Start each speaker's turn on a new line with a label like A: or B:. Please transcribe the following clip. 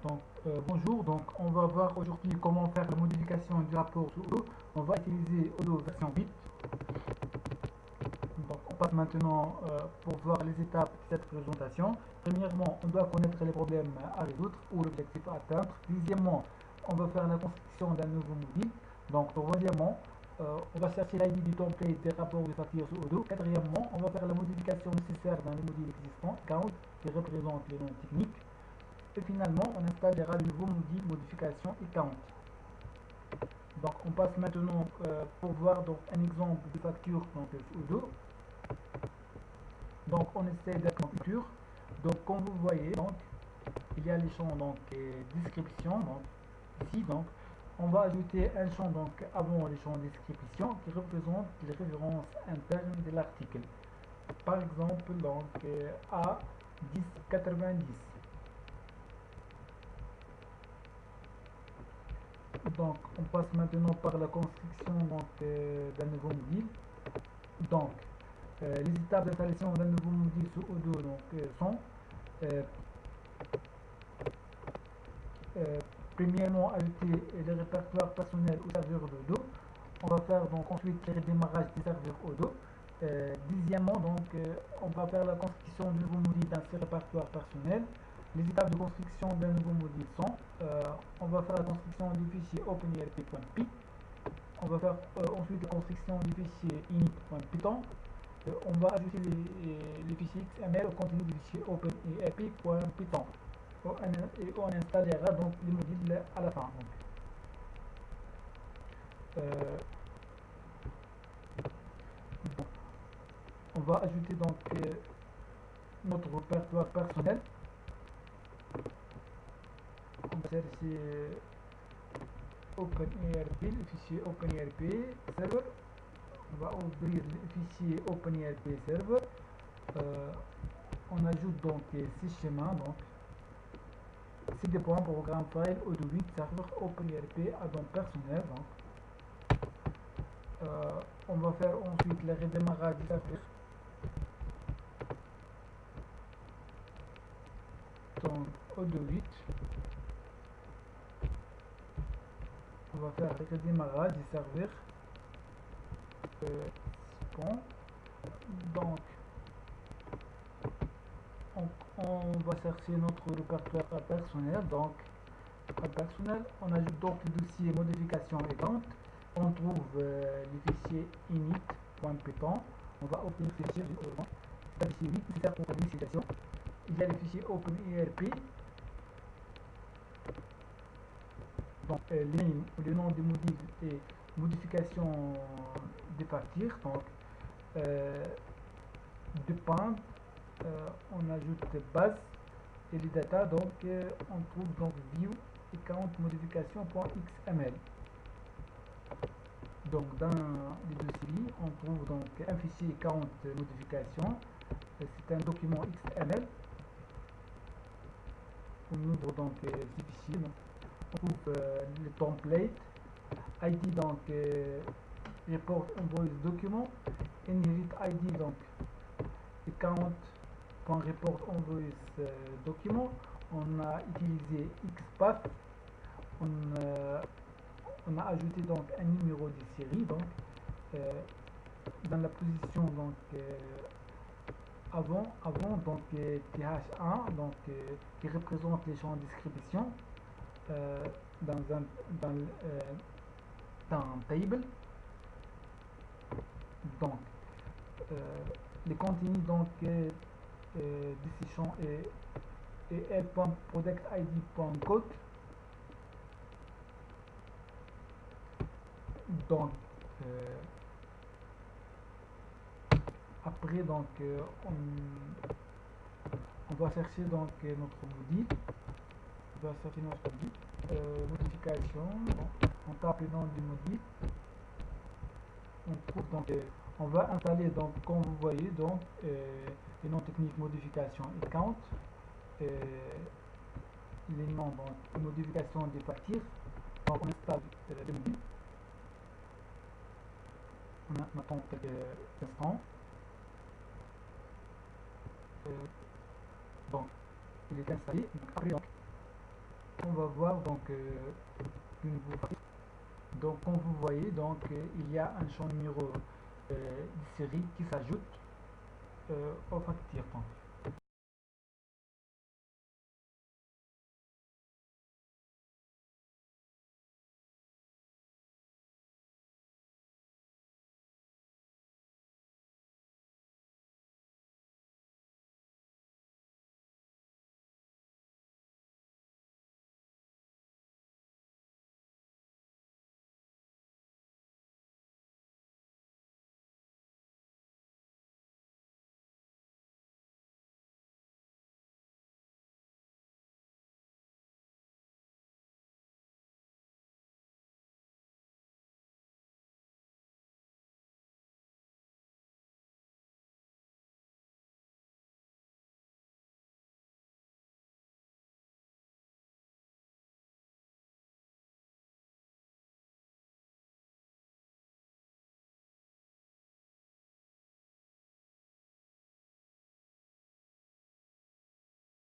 A: Bonjour, donc on va voir aujourd'hui comment faire la modification du rapport sous Odoo. On va utiliser Odoo version 8. Donc on passe maintenant pour voir les étapes de cette présentation. Premièrement, on doit connaître les problèmes à résoudre ou l'objectif à atteindre. Deuxièmement, on va faire la construction d'un nouveau module. Donc troisièmement, on va chercher l'ID du template des rapports de facture sous Odoo. Quatrièmement, on va faire la modification nécessaire dans le module existant, count, qui représente les noms techniques. Et finalement, on installera le nouveau module modification et count. Donc, on passe maintenant pour voir donc, un exemple de facture donc, Odoo. Donc, on essaie d'être en facture. Donc, comme vous voyez, donc, il y a les champs donc, description. Donc, ici, donc, on va ajouter un champ donc, avant les champs description qui représente les références internes de l'article. Par exemple, donc, A1090. Donc, on passe maintenant par la construction d'un nouveau module. Donc, les étapes d'installation d'un nouveau module sous Odoo sont premièrement ajouter le répertoire personnel au serveur d'Odoo. On va faire donc ensuite le redémarrage des serveurs Odoo. Deuxièmement, on va faire la construction du nouveau module dans ce répertoire personnel. Les étapes de construction d'un nouveau module sont on va faire la construction du fichier openirp.py. On va faire ensuite la construction du fichier init.python. On va ajouter les fichiers XML au contenu du fichier openirp.python. Et on installera donc les modules à la fin. On va ajouter donc notre répertoire personnel. On va chercher OpenIRP, le fichier OpenIRP server. On va ouvrir le fichier OpenIRP server. On ajoute donc ces schémas. Donc, c'est des points programme file Odoo 8 serveur OpenIRP add-on personnel. On va faire ensuite le redémarrage du serveur. Donc Odoo 8. On va faire le redémarrage du serveur. Bon. Donc on va chercher notre répertoire personnel. Donc on ajoute donc le dossier modification et count. On trouve le fichier init.python. On va ouvrir le fichier le fichier 8 nécessaire pour la modification. Il y a le fichier openirp. Donc le nom du module est modification de partir. Donc de pointe, on ajoute base et les data. Donc on trouve donc view et count modification.xml. Donc dans les dossiers, on trouve donc un fichier count modification. C'est un document XML. On ouvre donc ce fichier. Donc, on trouve le template, ID donc report invoice document, inherit ID donc account.report invoice document. On a utilisé XPath. On a ajouté donc un numéro de série donc dans la position donc avant donc th1 donc qui représente les champs de description dans un table. Donc le contenu donc de ces champs est l.productid.code. Donc après donc on va chercher donc notre module. On va chercher notre module modification. On tape le nom du module. On trouve donc on va installer donc comme vous voyez donc les noms techniques modification et count, les noms donc modification des factures. Donc on installe le module. On attend quelques instants. Donc il est installé. Donc, après donc on va voir donc le nouveau facture. Donc comme vous voyez, donc il y a un champ numéro de série qui s'ajoute aux factures.